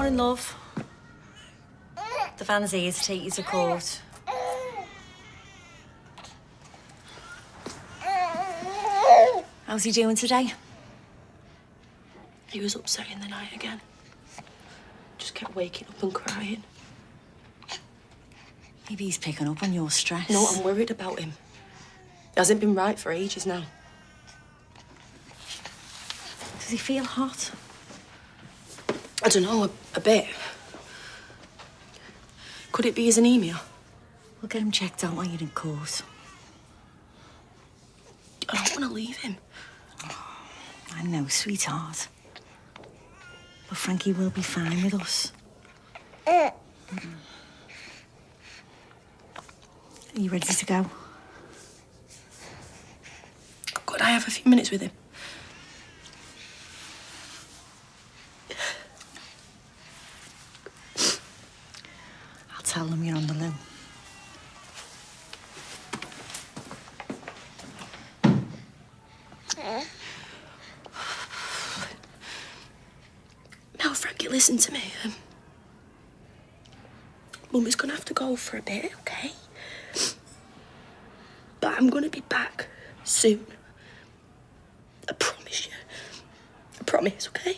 Morning, love. The van's here to take you to court. How's he doing today? He was upset in the night again. Just kept waking up and crying. Maybe he's picking up on your stress. No, I'm worried about him. He hasn't been right for ages now. Does he feel hot? I don't know, a bit. Could it be his anemia? We'll get him checked out while you're in court. I don't want to leave him. Oh, I know, sweetheart. But Frankie will be fine with us. Are you ready to go? Could I have a few minutes with him? I'll tell them you're on the loo. Now, Frankie, listen to me. Mummy's gonna have to go for a bit, okay? But I'm gonna be back soon. I promise you. I promise, okay?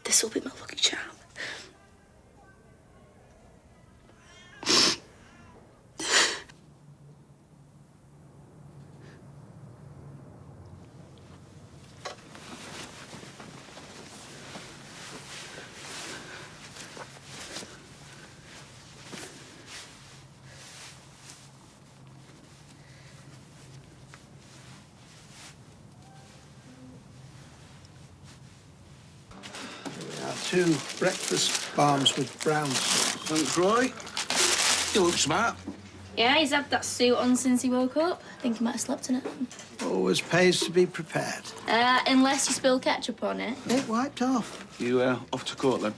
This'll be my lucky charm. Two breakfast bars with brown sauce. Thanks, Roy. You look smart. Yeah, he's had that suit on since he woke up. I think he might have slept in it. Always pays to be prepared. Unless you spill ketchup on it. It wiped off. You off to court then?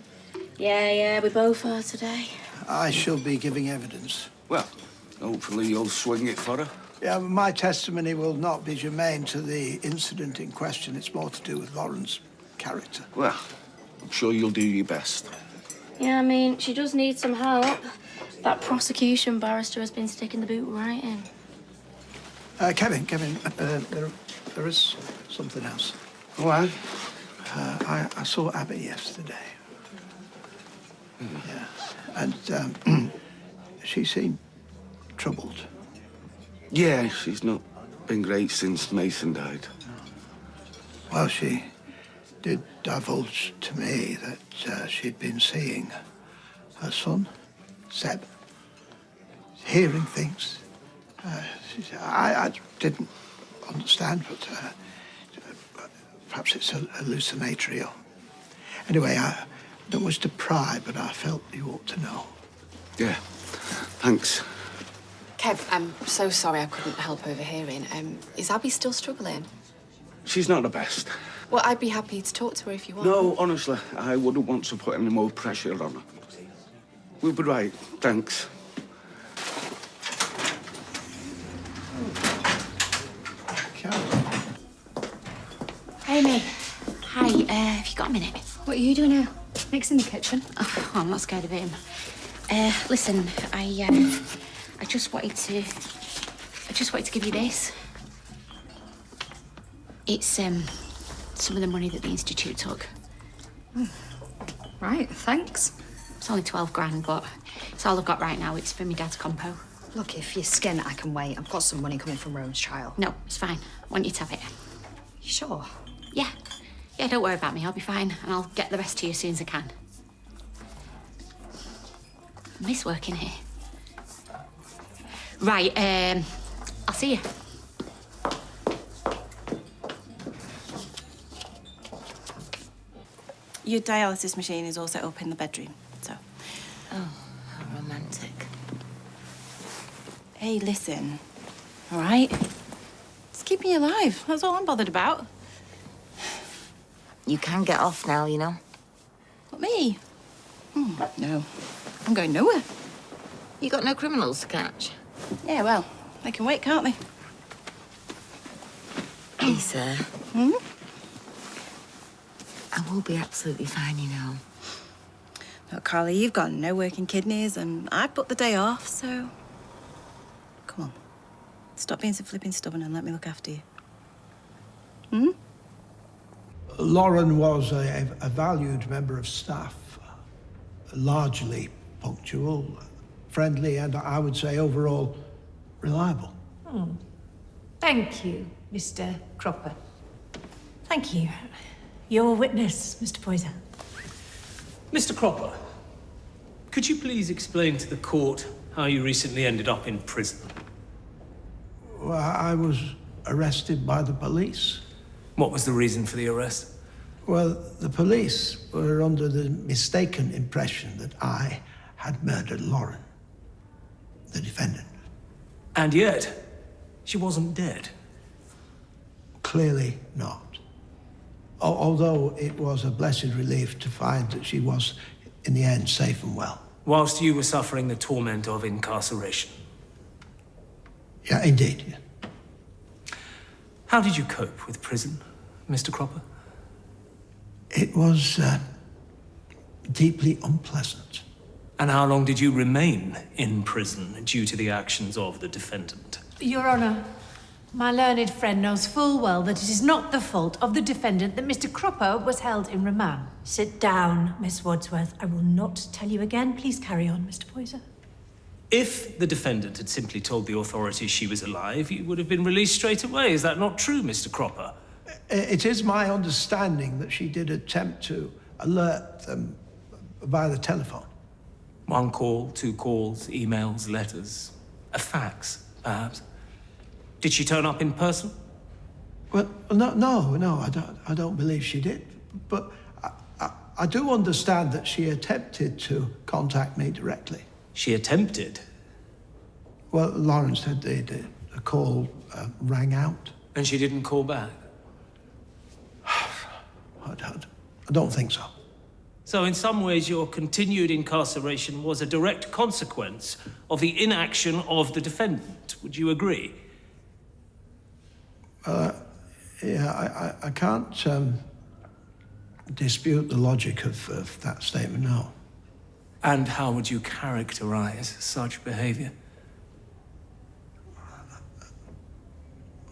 Yeah, we both are today. I shall be giving evidence. Well, hopefully you'll swing it for her. Yeah, but my testimony will not be germane to the incident in question. It's more to do with Lauren's character. Well, I'm sure you'll do your best. Yeah, I mean, she does need some help. That prosecution barrister has been sticking the boot right in. Kevin, there is something else. Why? I saw Abby yesterday. Yeah, and she seemed troubled. Yeah, she's not been great since Mason died. Well, she did divulge to me that she'd been seeing her son, Seb, hearing things. I didn't understand, but perhaps it's hallucinatory. Or... Anyway, I don't wish to pry, but I felt you ought to know. Yeah, thanks. Kev, I'm so sorry I couldn't help overhearing. Is Abby still struggling? She's not the best. Well, I'd be happy to talk to her if you want. No, honestly, I wouldn't want to put any more pressure on her. We'll be right, thanks. Amy. Hi, have you got a minute? What are you doing now? Nick's in the kitchen. Oh, I'm not scared of him. Listen, I just wanted to give you this. It's, some of the money that the Institute took. Oh. Right, thanks. It's only 12 grand, but it's all I've got right now. It's for my dad's compo. Look, if you're skin, I can wait. I've got some money coming from Rome's trial. No, it's fine. I want you to have it. You sure? Yeah. Yeah, don't worry about me. I'll be fine, and I'll get the rest to you as soon as I can. I miss working here. Right, I'll see you. Your dialysis machine is all set up in the bedroom, so... Oh, how romantic. Hey, listen, all right? It's keeping you alive. That's all I'm bothered about. You can get off now, you know. What, me? No, I'm going nowhere. You got no criminals to catch? Yeah, well, they can wait, can't they? Lisa. Hmm? I will be absolutely fine, you know. Look, Carla, you've got no working kidneys, and I've booked the day off, so... Come on. Stop being so flipping stubborn and let me look after you. Hmm? Lauren was a valued member of staff, largely punctual, friendly, and I would say overall reliable. Thank you, Mr. Cropper. Thank you. Your witness, Mr. Poyser. Mr. Cropper, could you please explain to the court how you recently ended up in prison? Well, I was arrested by the police. What was the reason for the arrest? Well, the police were under the mistaken impression that I had murdered Lauren, the defendant. And yet, she wasn't dead. Clearly not. Although it was a blessed relief to find that she was, in the end, safe and well. Whilst you were suffering the torment of incarceration. Yeah, indeed. Yeah. How did you cope with prison, Mr. Cropper? It was deeply unpleasant. And how long did you remain in prison due to the actions of the defendant? Your Honour, my learned friend knows full well that it is not the fault of the defendant that Mr. Cropper was held in remand. Sit down, Miss Wadsworth. I will not tell you again. Please carry on, Mr. Poyser. If the defendant had simply told the authorities she was alive, you would have been released straight away. Is that not true, Mr. Cropper? It is my understanding that she did attempt to alert them via the telephone. 1 call, 2 calls, emails, letters, a fax, perhaps. Did she turn up in person? Well, no, I don't believe she did. But I do understand that she attempted to contact me directly. She attempted? Well, Lauren said the call rang out. And she didn't call back? I don't think so. So in some ways, your continued incarceration was a direct consequence of the inaction of the defendant. Would you agree? Yeah, I can't dispute the logic of that statement, no. And how would you characterize such behavior?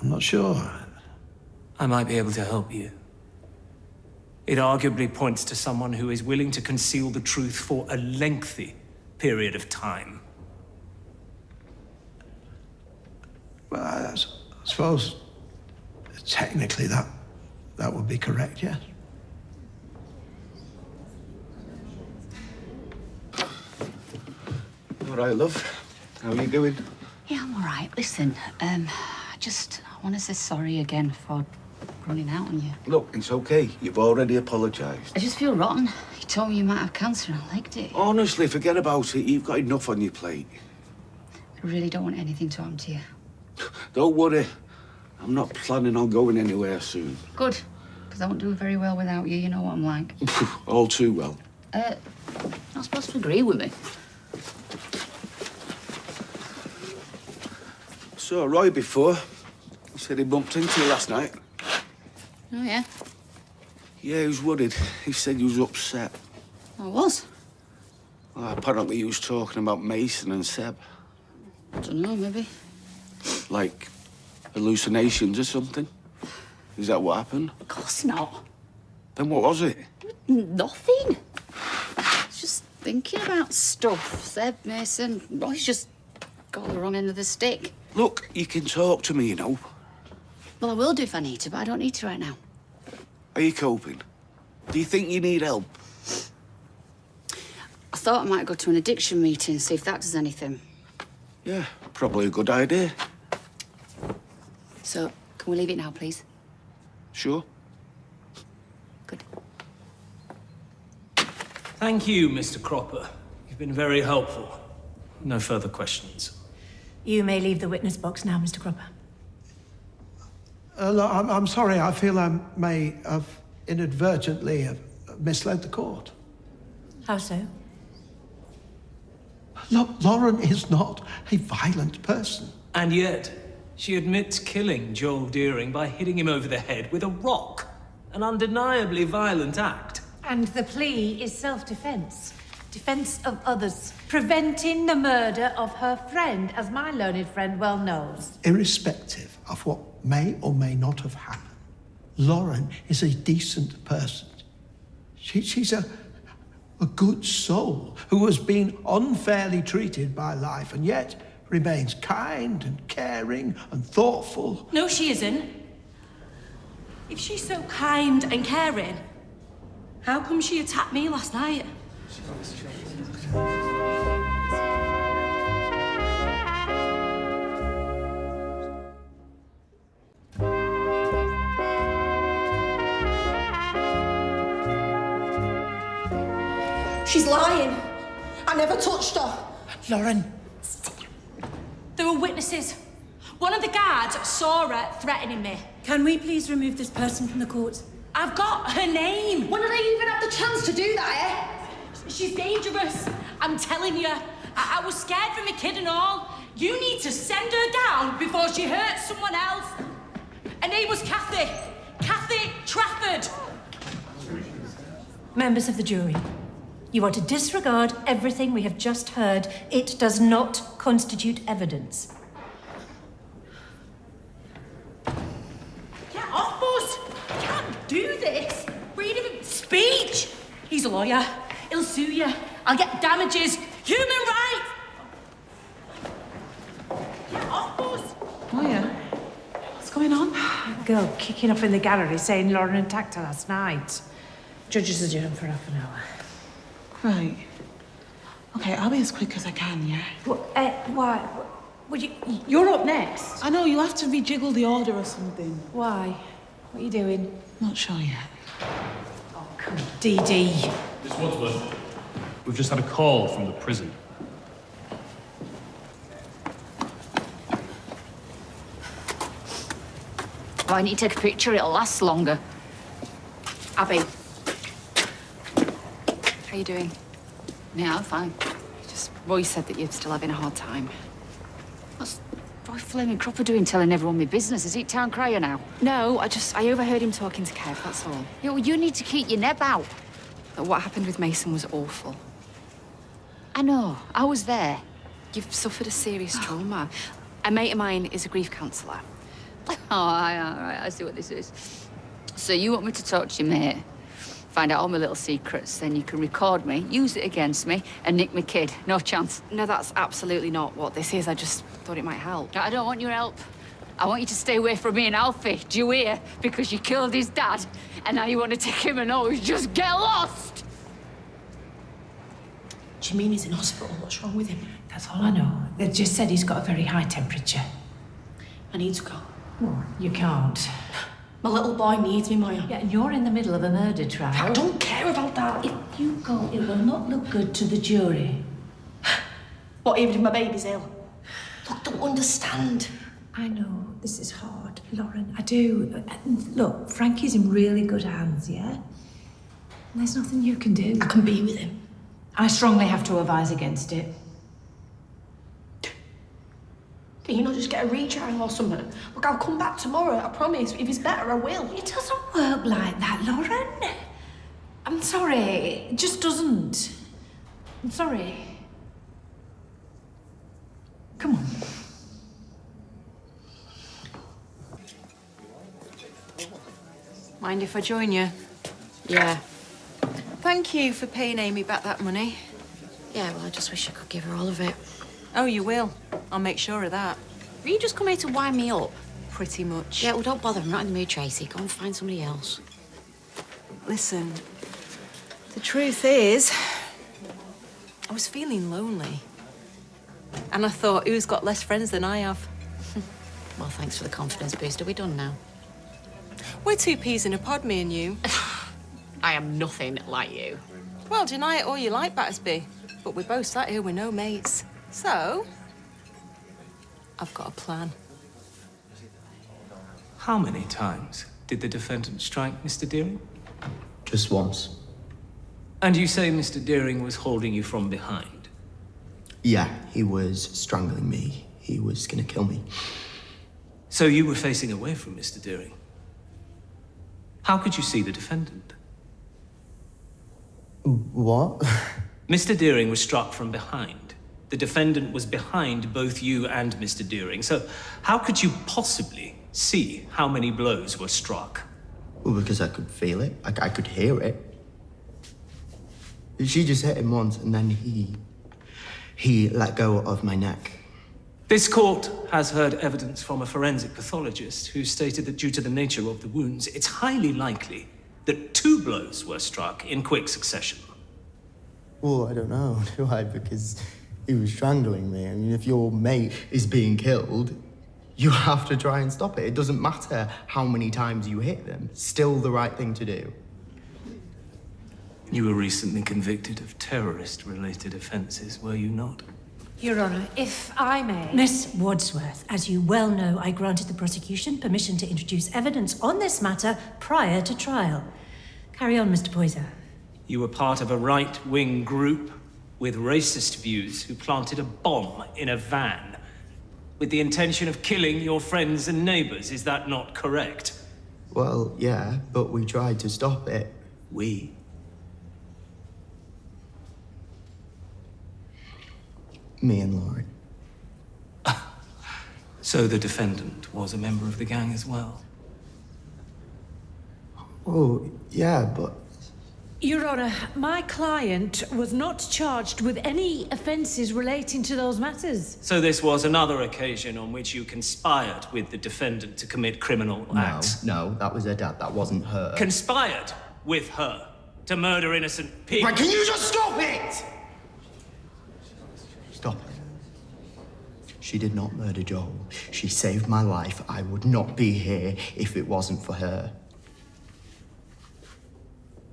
I'm not sure. I might be able to help you. It arguably points to someone who is willing to conceal the truth for a lengthy period of time. Well, I suppose technically that would be correct, yes. All right, love. How are you doing? Yeah, I'm all right. Listen, I want to say sorry again for running out on you. Look, it's okay. You've already apologised. I just feel rotten. You told me you might have cancer and I liked it. Honestly, forget about it. You've got enough on your plate. I really don't want anything to happen to you. Don't worry. I'm not planning on going anywhere soon. Good, because I won't do very well without you. You know what I'm like. All too well. Not supposed to agree with me. Saw Roy before. He said he bumped into you last night. Oh, yeah? Yeah, he was worried. He said he was upset. I was. Well, apparently he was talking about Mason and Seb. I don't know, maybe. Like hallucinations or something? Is that what happened? Of course not. Then what was it? Nothing. It's just thinking about stuff. Seb, Mason, Roy's just got the wrong end of the stick. Look, you can talk to me, you know. Well, I will do if I need to, but I don't need to right now. Are you coping? Do you think you need help? I thought I might go to an addiction meeting and see if that does anything. Yeah, probably a good idea. So, can we leave it now, please? Sure. Good. Thank you, Mr. Cropper. You've been very helpful. No further questions. You may leave the witness box now, Mr. Cropper. Look, I'm sorry. I feel I may have inadvertently misled the court. How so? Lauren is not a violent person. And yet, she admits killing Joel Deering by hitting him over the head with a rock. An undeniably violent act. And the plea is self-defense. Defense of others. Preventing the murder of her friend, as my learned friend well knows. Irrespective of what may or may not have happened, Lauren is a decent person. She's a good soul who has been unfairly treated by life and yet remains kind and caring and thoughtful. No, she isn't. If she's so kind and caring, how come she attacked me last night? She's lying. I never touched her. Lauren. There were witnesses. One of the guards saw her threatening me. Can we please remove this person from the court? I've got her name. When did I even have the chance to do that, She's dangerous. I'm telling you. I was scared for my kid and all. You need to send her down before she hurts someone else. Her name was Kathy. Kathy Trafford. Members of the jury, you are to disregard everything we have just heard. It does not constitute evidence. Get off us! You can't do this! Freedom of speech! He's a lawyer. He'll sue you. I'll get damages. Human rights! Get off us! Lawyer, what's going on? A girl kicking up in the gallery saying Lauren attacked her last night. Judge is adjourned for half an hour. Right. Okay, I'll be as quick as I can, yeah? Why? Well, you're up next. I know, you have to rejiggle the order or something. Why? What are you doing? Not sure yet. Oh, come on, Dee Dee. Miss Wadsworth, we've just had a call from the prison. Oh, I need to take a picture, it'll last longer. Abby. How you doing? Yeah, I'm fine. Just, Roy said that you're still having a hard time. What's Roy Flaming Cropper doing telling everyone my business? Is he town crier now? No, I overheard him talking to Kev, that's all. Yeah, well, you need to keep your neb out. But what happened with Mason was awful. I know, I was there. You've suffered a serious trauma. A mate of mine is a grief counsellor. Oh, all right, I see what this is. So you want me to talk to your mate, find out all my little secrets, then you can record me, use it against me, and nick my kid. No chance. No, that's absolutely not what this is. I just thought it might help. I don't want your help. I want you to stay away from me and Alfie. Do you hear? Because you killed his dad, and now you want to take him and always just get lost. Do you mean he's in hospital? What's wrong with him? That's all I know. They just said he's got a very high temperature. I need to go. Well, you can't. My little boy needs me, Maya. Yeah, and you're in the middle of a murder trial. I don't care about that. If you go, it will not look good to the jury. What, even if my baby's ill? Look, don't understand. I know, this is hard, Lauren. I do. Look, Frankie's in really good hands, yeah? And there's nothing you can do. I can be with him. I strongly have to advise against it. Can you not just get a retrial or something? Look, I'll come back tomorrow, I promise. If he's better, I will. It doesn't work like that, Lauren. I'm sorry, it just doesn't. I'm sorry. Come on. Mind if I join you? Yeah. Thank you for paying Amy back that money. Yeah, well, I just wish I could give her all of it. Oh, you will. I'll make sure of that. Will you just come here to wind me up? Pretty much. Yeah, well, don't bother. I'm not in the mood, Tracy. Go and find somebody else. Listen, the truth is, I was feeling lonely. And I thought, who's got less friends than I have? Well, thanks for the confidence boost. Are we done now? We're two peas in a pod, me and you. I am nothing like you. Well, deny it all you like, Battersby. But we're both sat here with no mates. So, I've got a plan. How many times did the defendant strike Mr. Deering? Just once. And you say Mr. Deering was holding you from behind? Yeah, he was strangling me. He was gonna kill me. So you were facing away from Mr. Deering. How could you see the defendant? What? Mr. Deering was struck from behind. The defendant was behind both you and Mr. Deering. So how could you possibly see how many blows were struck? Well, because I could feel it. I could hear it. She just hit him once, and then he let go of my neck. This court has heard evidence from a forensic pathologist who stated that due to the nature of the wounds, it's highly likely that 2 blows were struck in quick succession. Well, I don't know, do I? Because he was strangling me. I mean, if your mate is being killed, you have to try and stop it. It doesn't matter how many times you hit them. Still the right thing to do. You were recently convicted of terrorist-related offences, were you not? Your Honour, if I may. Miss Wadsworth, as you well know, I granted the prosecution permission to introduce evidence on this matter prior to trial. Carry on, Mr. Poyser. You were part of a right-wing group with racist views who planted a bomb in a van with the intention of killing your friends and neighbours. Is that not correct? Well, yeah, but we tried to stop it. We? Me and Lauren. So the defendant was a member of the gang as well? Oh, yeah, but... Your Honour, my client was not charged with any offences relating to those matters. So this was another occasion on which you conspired with the defendant to commit criminal acts? No, that was her dad. That wasn't her. Conspired with her to murder innocent people? Right, can you just stop it? Stop it. She did not murder Joel. She saved my life. I would not be here if it wasn't for her.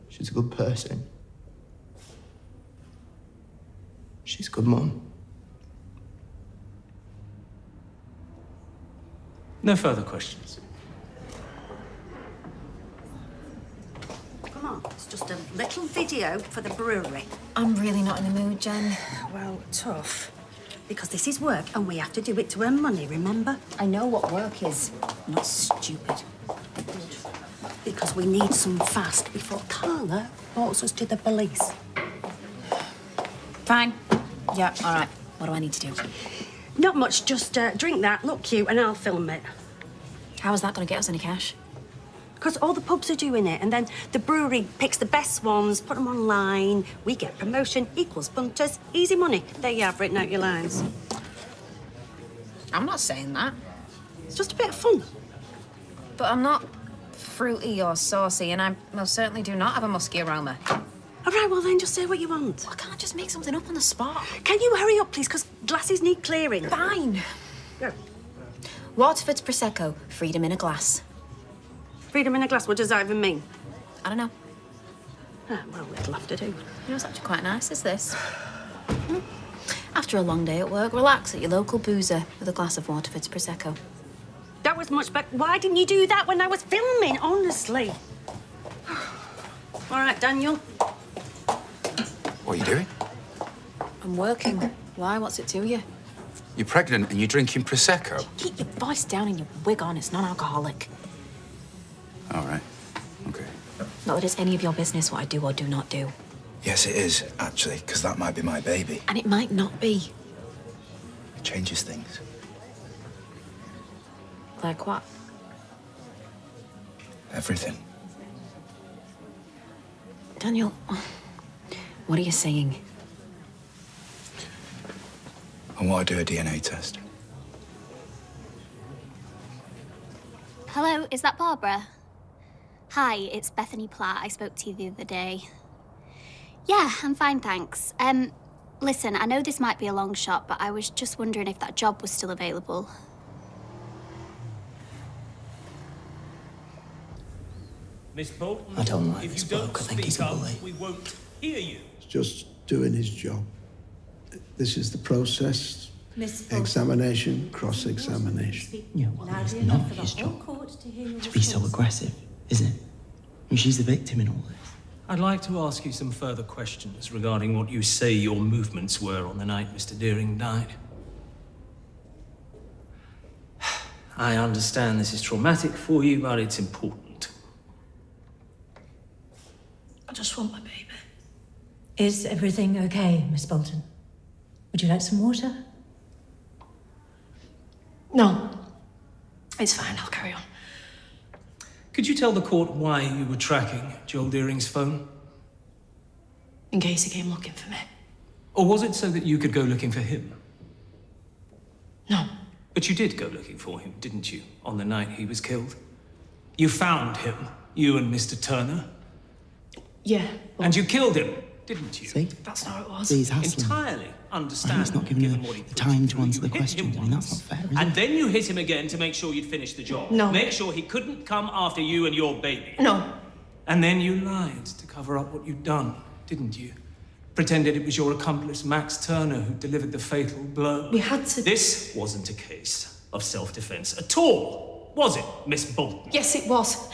She's a good person. She's a good mum. No further questions. Come on, it's just a little video for the brewery. I'm really not in the mood, Jen. Well, tough. Because this is work and we have to do it to earn money, remember? I know what work is. Not stupid. Because we need some fast before Carla reports us to the police. Fine. Yeah, all right. What do I need to do? Not much, just drink that, look cute, and I'll film it. How is that going to get us any cash? Because all the pubs are doing it, and then the brewery picks the best ones, put them online. We get promotion equals punters. Easy money. There you have, written out your lines. I'm not saying that. It's just a bit of fun. But I'm not fruity or saucy, and I most certainly do not have a musky aroma. All right, well then, just say what you want. I can't just make something up on the spot. Can you hurry up, please? Because glasses need clearing. Fine. Go. Waterford's Prosecco, freedom in a glass. Freedom in a glass, what does that even mean? I don't know. Ah, well, it'll have to do. You know, it's actually quite nice, is this? After a long day at work, relax at your local boozer with a glass of Waterford's Prosecco. That was much better. Why didn't you do that when I was filming, honestly? All right, Daniel. What are you doing? I'm working. Why? What's it to you? You're pregnant and you're drinking Prosecco? Keep your voice down and your wig on. It's non-alcoholic. All right. Okay. Not that it's any of your business what I do or do not do. Yes, it is, actually, because that might be my baby. And it might not be. It changes things. Like what? Everything. Daniel, what are you saying? I want to do a DNA test. Hello, is that Barbara? Hi, it's Bethany Platt. I spoke to you the other day. Yeah, I'm fine, thanks. Listen, I know this might be a long shot, but I was just wondering if that job was still available. Miss Bolton, I don't like if this you don't bloke. I think he's a speak up, bully. we won't hear you. He's just doing his job. This is the process. Miss Bolton. Examination, cross-examination. Yeah, well, it's not his job to be so aggressive, is it? I mean, she's the victim in all this. I'd like to ask you some further questions regarding what you say your movements were on the night Mr. Deering died. I understand this is traumatic for you, but it's important. I just want my baby. Is everything okay, Miss Bolton? Would you like some water? No. It's fine, I'll carry on. Could you tell the court why you were tracking Joel Deering's phone? In case he came looking for me. Or was it so that you could go looking for him? No. But you did go looking for him, didn't you, on the night he was killed? You found him, you and Mr. Turner. Yeah. And you killed him, didn't you? See? That's not how it was. Please, hassle him. Entirely understand. He's not giving her the time to answer the questions. I mean, that's not fair, is And it? then you hit him again to make sure you'd finish the job. No. Make sure he couldn't come after you and your baby. No. And then you lied to cover up what you'd done, didn't you? Pretended it was your accomplice, Max Turner, who delivered the fatal blow. We had to... This wasn't a case of self-defense at all, was it, Miss Bolton? Yes, it was.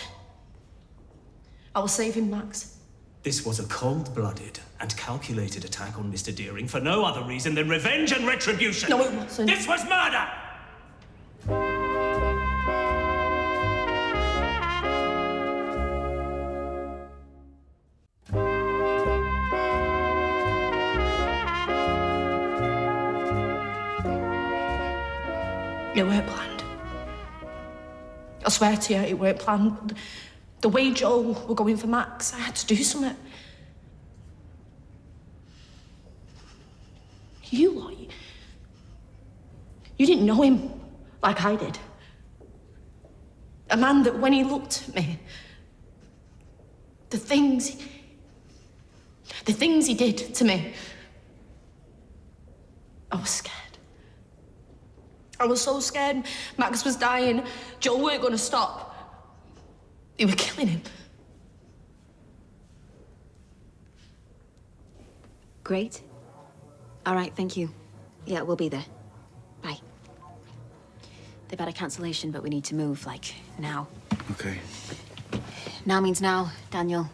I was saving Max. This was a cold-blooded and calculated attack on Mr. Deering for no other reason than revenge and retribution. No, it wasn't. This was murder! It weren't planned. I swear to you, it weren't planned. The way Joel were going for Max, I had to do something. You lot, you didn't know him like I did. A man that when he looked at me, the things he did to me, I was scared. I was so scared. Max was dying. Joel weren't going to stop. They were killing him. Great. All right, thank you. Yeah, we'll be there. Bye. They've had a cancellation, but we need to move, like, now. Okay. Now means now, Daniel.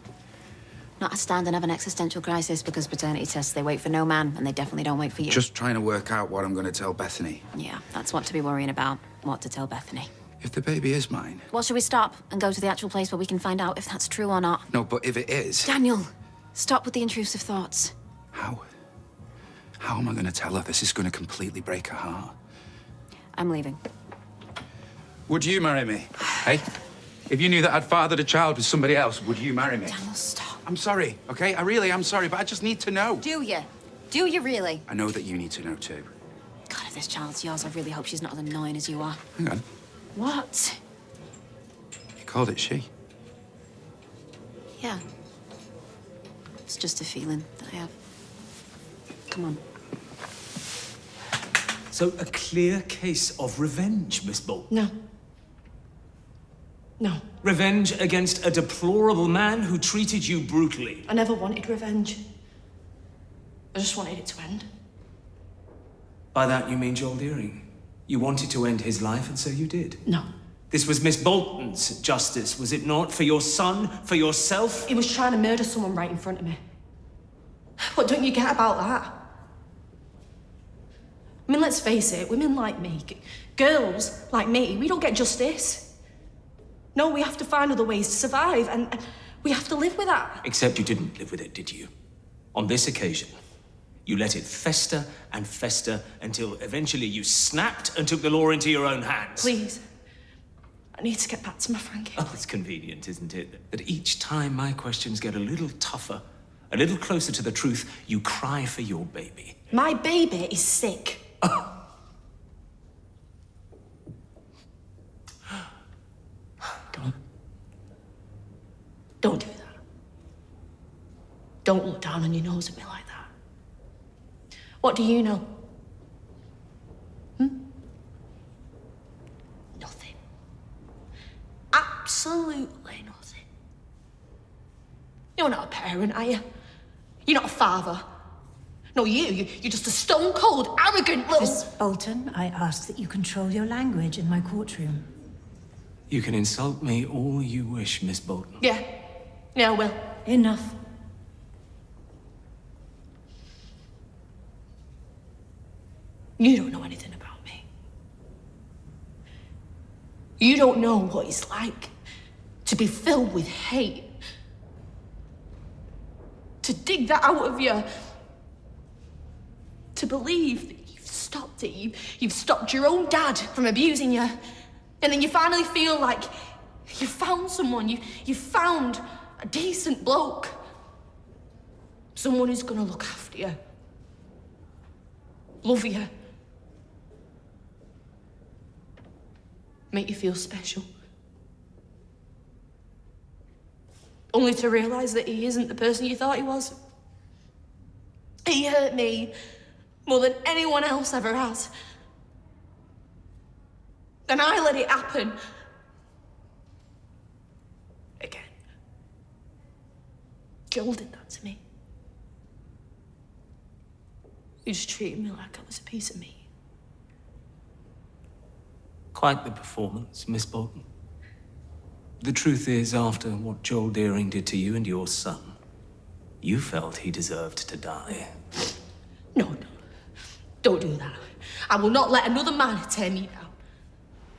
Not a stand and have an existential crisis because paternity tests, they wait for no man, and they definitely don't wait for you. Just trying to work out what I'm going to tell Bethany. Yeah, that's what to be worrying about. What to tell Bethany. If the baby is mine. Well, should we stop and go to the actual place where we can find out if that's true or not? No, but if it is... Daniel, stop with the intrusive thoughts. How? How am I going to tell her this is going to completely break her heart? I'm leaving. Would you marry me? Hey? If you knew that I'd fathered a child with somebody else, would you marry me? Daniel, stop. I'm sorry, okay? I really am sorry, but I just need to know. Do you? Do you really? I know that you need to know too. God, if this child's yours, I really hope she's not as annoying as you are. Hang on. What? You called it she. Yeah. It's just a feeling that I have. Come on. So a clear case of revenge, Miss Bolton? No. No. Revenge against a deplorable man who treated you brutally. I never wanted revenge. I just wanted it to end. By that you mean Joel Deering. You wanted to end his life, and so you did. No. This was Miss Bolton's justice, was it not? For your son, for yourself? He was trying to murder someone right in front of me. What don't you get about that? I mean, let's face it, women like me, girls like me, we don't get justice. No, we have to find other ways to survive, and we have to live with that. Except you didn't live with it, did you? On this occasion, you let it fester and fester until eventually you snapped and took the law into your own hands. Please. I need to get back to my Frankie. Oh, it's convenient, isn't it? That each time my questions get a little tougher, a little closer to the truth, you cry for your baby. My baby is sick. Don't do that. Don't look down on your nose at me like that. What do you know? Nothing. Absolutely nothing. You're not a parent, are you? You're not a father. No, you're just a stone-cold, arrogant little... Miss Bolton, I ask that you control your language in my courtroom. You can insult me all you wish, Miss Bolton. Yeah, I will. Enough. You don't know anything about me. You don't know what it's like to be filled with hate. To dig that out of you. To believe that you've stopped it. You've stopped your own dad from abusing you. And then you finally feel like you've found someone. You've found a decent bloke. Someone who's gonna look after you. Love you. Make you feel special. Only to realise that he isn't the person you thought he was. He hurt me more than anyone else ever has. And I let it happen. Again. Joel did that to me. He just treated me like I was a piece of meat. Quite the performance, Miss Bolton. The truth is, after what Joel Deering did to you and your son, you felt he deserved to die. No. Don't do that. I will not let another man tear me down.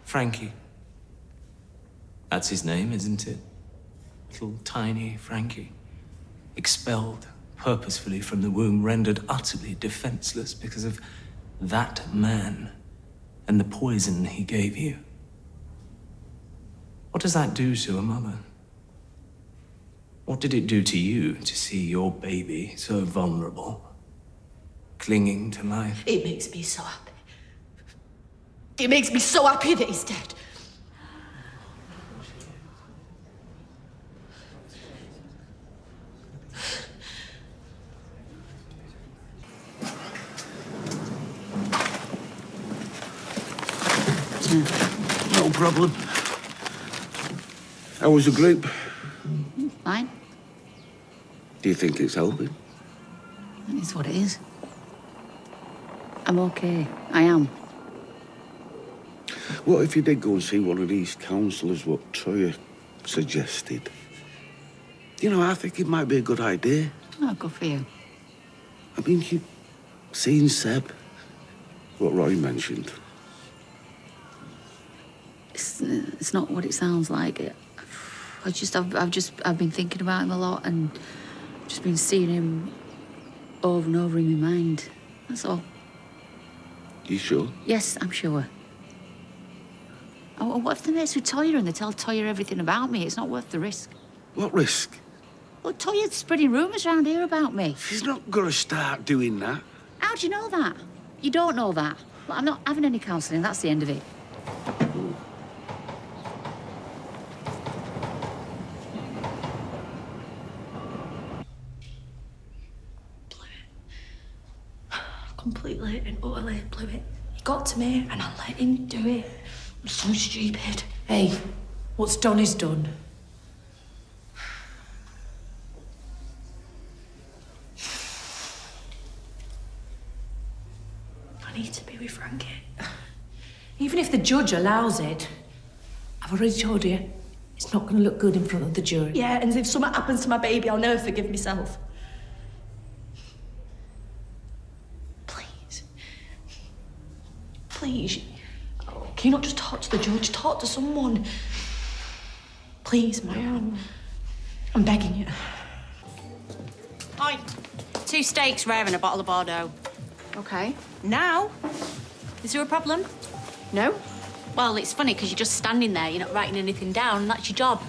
Frankie. That's his name, isn't it? Little tiny Frankie. Expelled purposefully from the womb, rendered utterly defenseless because of that man and the poison he gave you. What does that do to a mother? What did it do to you to see your baby so vulnerable, clinging to life? It makes me so happy. It makes me so happy that he's dead. No problem. How was the group? Fine. Do you think it's helping? It is what it is. I'm okay. I am. What if you did go and see one of these counsellors, what Troya suggested? You know, I think it might be a good idea. Oh, good for you. I mean, you've seen Seb, what Roy mentioned. It's not what it sounds like. I've been thinking about him a lot and just been seeing him over and over in my mind. That's all. You sure? Yes, I'm sure. Oh, what if they mess with Toya and they tell Toya everything about me? It's not worth the risk. What risk? Well, Toya's spreading rumours around here about me. She's not going to start doing that. How do you know that? You don't know that. Well, I'm not having any counselling. That's the end of it. Completely and utterly blew it. He got to me and I let him do it. I'm so stupid. Hey, what's done is done. I need to be with Frankie. Even if the judge allows it, I've already told you, it's not going to look good in front of the jury. Yeah, and if something happens to my baby, I'll never forgive myself. Please. Oh, can you not just talk to the judge? Talk to someone. Please, Maya. I'm begging you. Oi, 2 steaks rare and a bottle of Bordeaux. Okay. Now, is there a problem? No. Well, it's funny because you're just standing there, you're not writing anything down, and that's your job.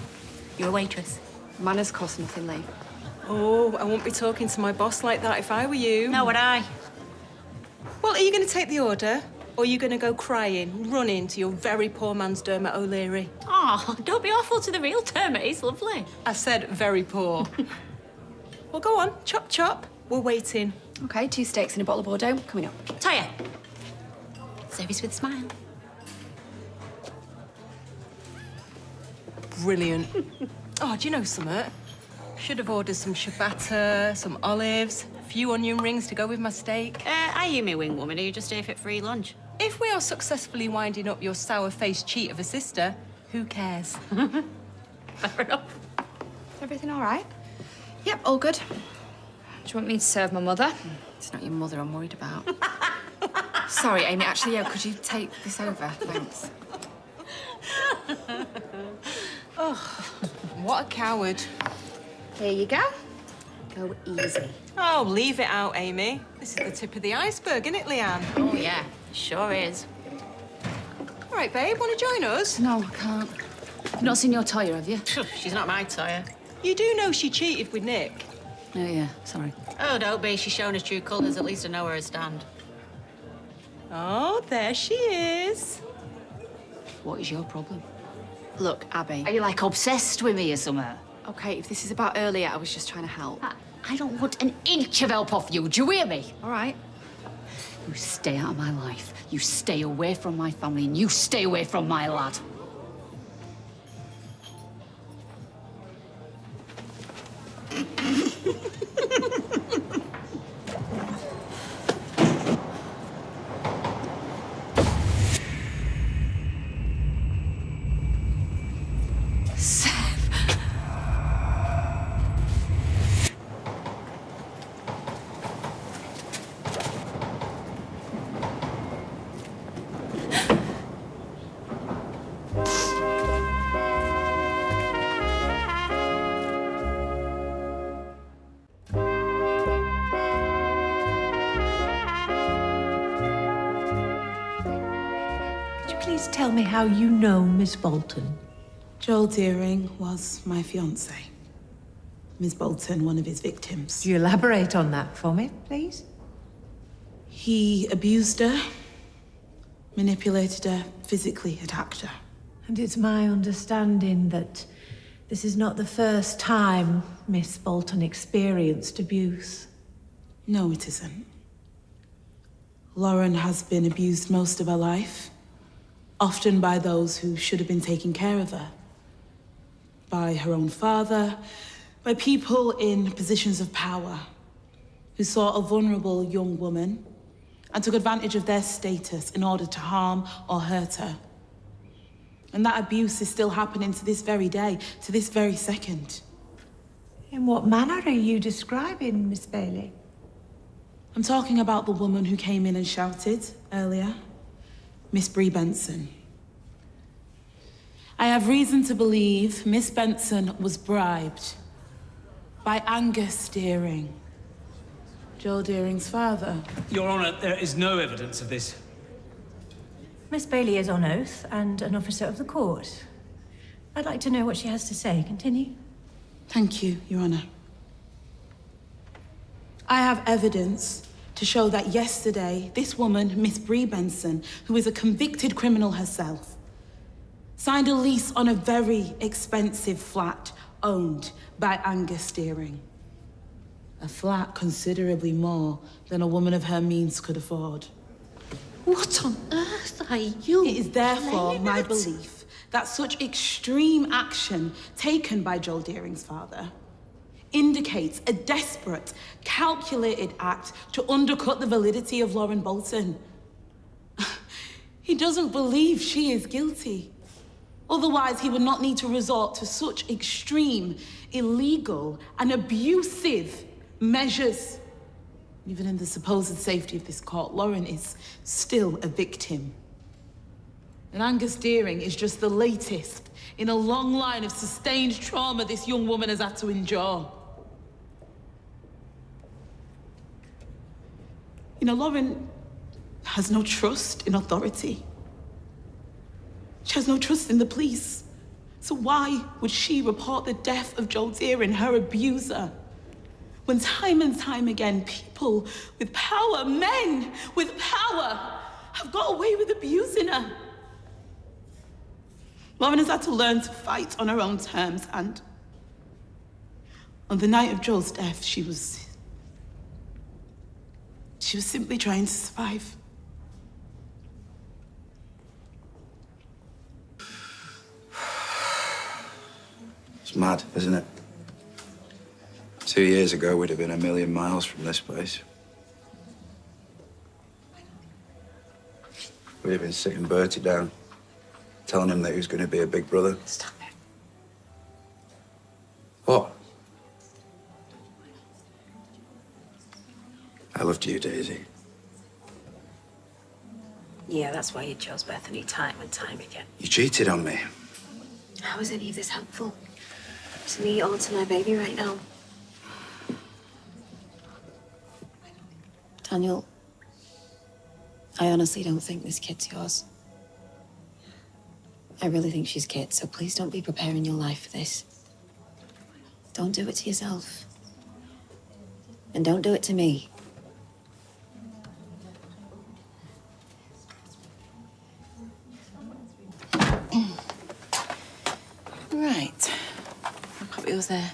You're a waitress. Manners cost nothing, Lee. Oh, I wouldn't be talking to my boss like that if I were you. No, would I? Well, are you going to take the order? Or are you going to go crying, running to your very poor man's Dermot O'Leary? Oh, don't be awful to the real Dermot. He's lovely. I said very poor. Well, go on. Chop, chop. We're waiting. Okay, 2 steaks and a bottle of Bordeaux coming up. Toya. Service with a smile. Brilliant. Oh, do you know something? Should have ordered some ciabatta, some olives, a few onion rings to go with my steak. Are you my wing woman? Or are you just here for free lunch? If we are successfully winding up your sour-faced cheat of a sister, who cares? Fair enough. Everything all right? Yep, all good. Do you want me to serve my mother? It's not your mother I'm worried about. Sorry, Amy. Actually, yeah, could you take this over? Thanks. Oh, what a coward. Here you go. Go easy. Oh, leave it out, Amy. This is the tip of the iceberg, isn't it, Leanne? Oh, yeah. Sure is. All right, babe, want to join us? No, I can't. You've not seen your Toya, have you? She's not my Toya. You do know she cheated with Nick. Oh, yeah, sorry. Oh, don't be. She's shown her true colours. At least I know where I stand. Oh, there she is. What is your problem? Look, Abby. Are you, like, obsessed with me or something? Okay, if this is about earlier, I was just trying to help. I don't want an inch of help off you. Do you hear me? All right. You stay out of my life. You stay away from my family, and you stay away from my lad. Please tell me how you know Miss Bolton. Joel Deering was my fiancé. Miss Bolton, one of his victims. Do you elaborate on that for me, please? He abused her, manipulated her, physically attacked her. And it's my understanding that this is not the first time Miss Bolton experienced abuse. No, it isn't. Lauren has been abused most of her life, often by those who should have been taking care of her. By her own father, by people in positions of power who saw a vulnerable young woman and took advantage of their status in order to harm or hurt her. And that abuse is still happening to this very day, to this very second. In what manner are you describing, Miss Bailey? I'm talking about the woman who came in and shouted earlier, Miss Bree Benson. I have reason to believe Miss Benson was bribed by Angus Deering, Joel Deering's father. Your Honour, there is no evidence of this. Miss Bailey is on oath and an officer of the court. I'd like to know what she has to say. Continue. Thank you, Your Honour. I have evidence to show that yesterday, this woman, Miss Bree Benson, who is a convicted criminal herself, signed a lease on a very expensive flat owned by Angus Deering. A flat considerably more than a woman of her means could afford. What on earth are you? It is therefore my belief that such extreme action taken by Joel Deering's father indicates a desperate, calculated act to undercut the validity of Lauren Bolton. He doesn't believe she is guilty. Otherwise, he would not need to resort to such extreme, illegal, and abusive measures. Even in the supposed safety of this court, Lauren is still a victim. And Angus Deering is just the latest in a long line of sustained trauma this young woman has had to endure. You know, Lauren has no trust in authority. She has no trust in the police. So why would she report the death of Joel Deering, her abuser, when time and time again, people with power, men with power, have got away with abusing her? Lauren has had to learn to fight on her own terms, and on the night of Joel's death, she was simply trying to survive. It's mad, isn't it? 2 years ago, we'd have been a million miles from this place. We'd have been sitting Bertie down, telling him that he was going to be a big brother. Stop it. What? I loved you, Daisy. Yeah, that's why you chose Bethany time and time again. You cheated on me. How is any of this helpful? To me or to my baby right now? Daniel, I honestly don't think this kid's yours. I really think she's Kit, so please don't be preparing your life for this. Don't do it to yourself. And don't do it to me. Right. I'll pop yours there.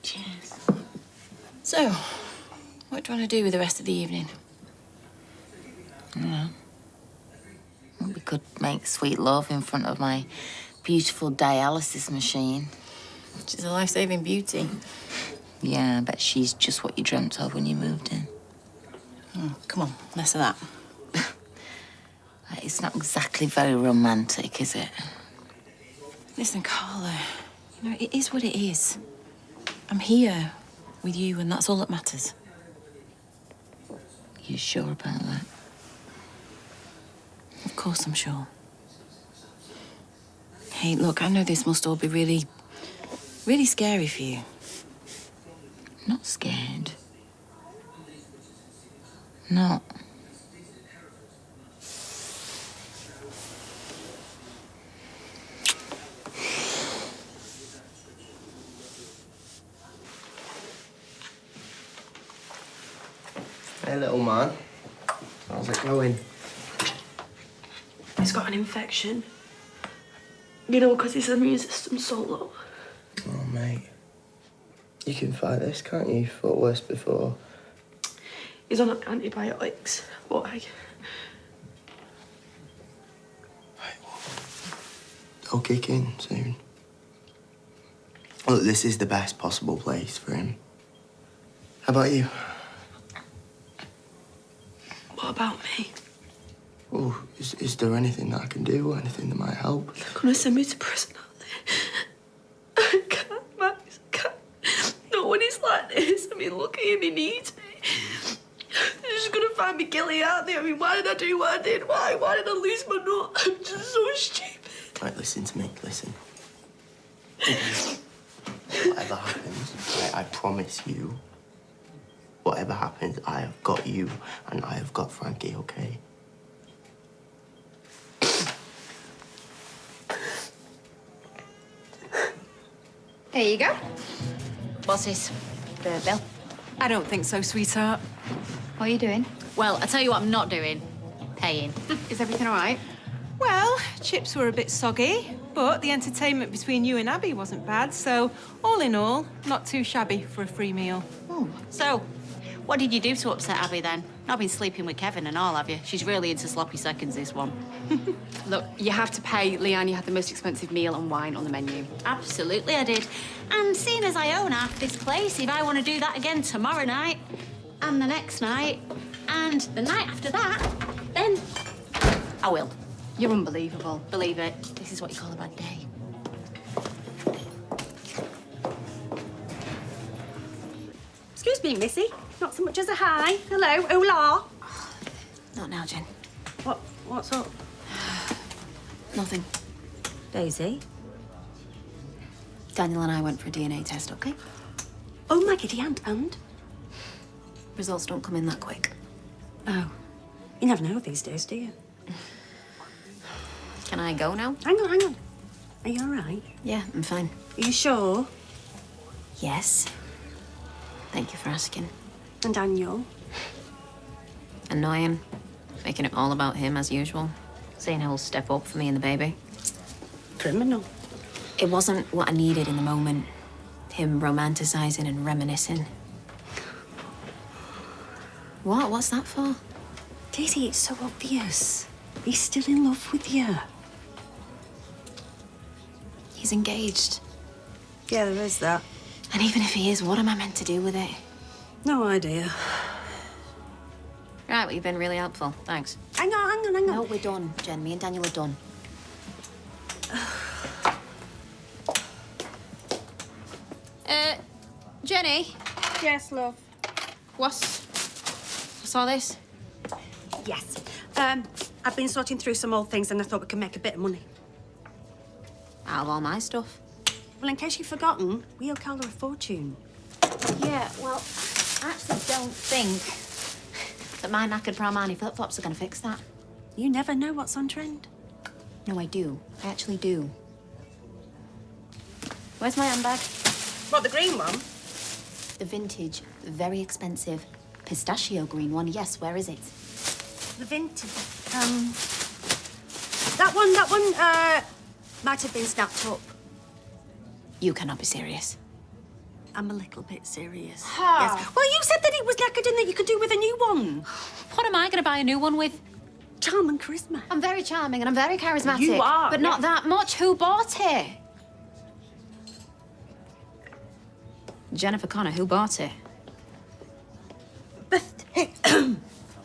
Cheers. So, what do you want to do with the rest of the evening? I don't know. We could make sweet love in front of my beautiful dialysis machine. She's a life-saving beauty. Yeah, I bet she's just what you dreamt of when you moved in. Oh, come on, less of that. It's not exactly very romantic, is it? Listen, Carla, you know, it is what it is. I'm here with you, and that's all that matters. You sure about that? Of course I'm sure. Hey, look, I know this must all be really scary for you. Not scared. Not. Hey, little man. How's it going? He's got an infection. You know, because his immune system's so low. Oh, mate. You can fight this, can't you? You've fought worse before. He's on antibiotics, but He'll kick in soon. Look, this is the best possible place for him. How about you? What about me? Oh, is there anything that I can do or anything that might help? They're gonna send me to prison, aren't they? I can't, Max, I can't. No one is like this. I mean, look at him, he needs me. They're just gonna find me guilty, aren't they? I mean, why did I do what I did? Why did I lose my nut? I'm just so stupid. Right, listen to me, listen. Whatever happens, I promise you, whatever happens, I have got you and I have got Frankie, okay? There you go. What's this? The bill. I don't think so, sweetheart. What are you doing? Well, I tell you what I'm not doing. Paying. Is everything all right? Well, chips were a bit soggy, but the entertainment between you and Abby wasn't bad, so all in all, not too shabby for a free meal. Oh, so what did you do to upset Abby then? Not been sleeping with Kevin and all, have you? She's really into sloppy seconds, this one. Look, you have to pay. Leanne, you had the most expensive meal and wine on the menu. Absolutely, I did. And seeing as I own half this place, if I want to do that again tomorrow night, and the next night, and the night after that, then I will. You're unbelievable. Believe it. This is what you call a bad day. Excuse me, Missy. Not so much as a hi. Hello, hola. Not now, Jen. What's up? Nothing. Daisy? Daniel and I went for a DNA test, okay? Oh, my giddy aunt, and? Results don't come in that quick. Oh. You never know these days, do you? Can I go now? Hang on. Are you all right? Yeah, I'm fine. Are you sure? Yes. Thank you for asking. And Daniel? Annoying. Making it all about him, as usual. Saying he'll step up for me and the baby. Criminal. It wasn't what I needed in the moment. Him romanticizing and reminiscing. What? What's that for? Daisy, it's so obvious. He's still in love with you. He's engaged. Yeah, there is that. And even if he is, what am I meant to do with it? No idea. Right, well, you've been really helpful. Thanks. Hang on. No, we're done, Jen. Me and Daniel are done. Jenny? Yes, love. What's all this? Yes. I've been sorting through some old things and I thought we could make a bit of money. Out of all my stuff. Well, in case you've forgotten, we owe Carla a fortune. Yeah, well, I actually don't think that my knackered Pramani flip-flops are going to fix that. You never know what's on trend. No, I do. I actually do. Where's my handbag? What, the green one? The vintage, very expensive, pistachio green one. Yes, where is it? The vintage. That one, might have been snapped up. You cannot be serious. I'm a little bit serious. Ha! Yes. Well, you said that it was knackered and that you could do with a new one. What am I going to buy a new one with? Charm and charisma. I'm very charming and I'm very charismatic. You are, but not that much. Who bought it? Jennifer Connor, who bought it?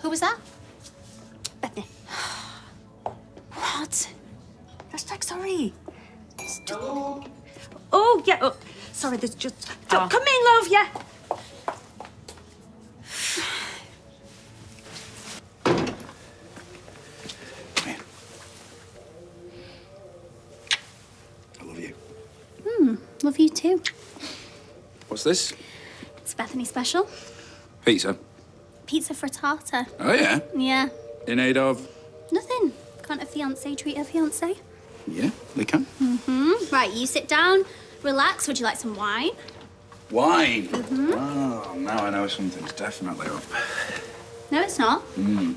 Who was that? Bethany. What? Sorry. Hello? Oh, yeah. Oh, sorry, there's just... Come in, love, yeah. I love you. Love you too. What's this? It's Bethany special. Pizza. Pizza frittata. Oh, yeah? Yeah. In aid of? Nothing. Can't a fiancé treat her fiancé? Yeah, we can. Right, you sit down, relax. Would you like some wine? Wine? Oh, now I know something's definitely up. No, it's not. Mm.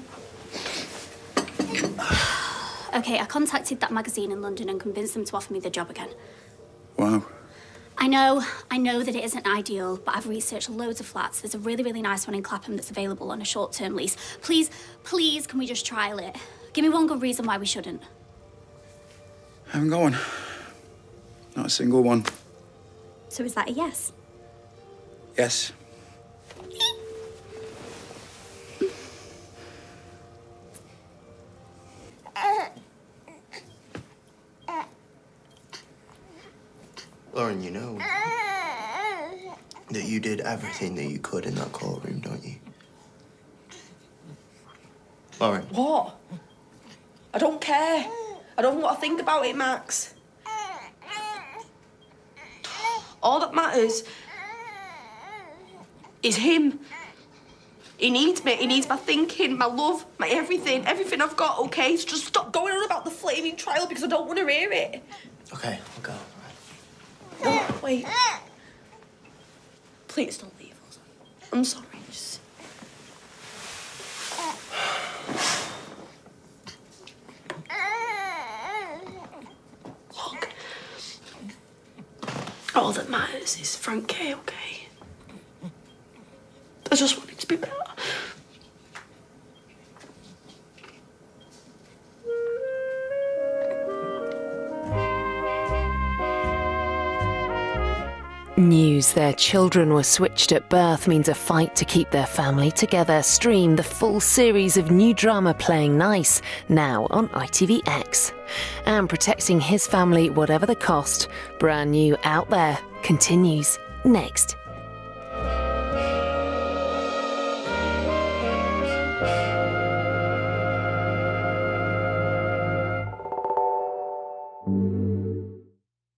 Okay, I contacted that magazine in London and convinced them to offer me the job again. Wow. I know that it isn't ideal, but I've researched loads of flats. There's a really, really nice one in Clapham that's available on a short-term lease. Please, can we just trial it? Give me one good reason why we shouldn't. I haven't got one. Not a single one. So is that a yes? Yes. Lauren, you know that you did everything that you could in that courtroom, don't you? Lauren. What? I don't care. I don't know what I think about it, Max. All that matters is him. He needs me. He needs my thinking, my love, my everything. Everything I've got, okay? So just stop going on about the flaming trial because I don't want to hear it. Okay, I'll go. No, wait. Please don't leave us. I'm sorry. Just... Look. All that matters is Frank K, okay? I just want it to be better. News their children were switched at birth means a fight to keep their family together. Stream the full series of new drama Playing Nice, now on ITVX. And protecting his family, whatever the cost, brand new Out There, continues next.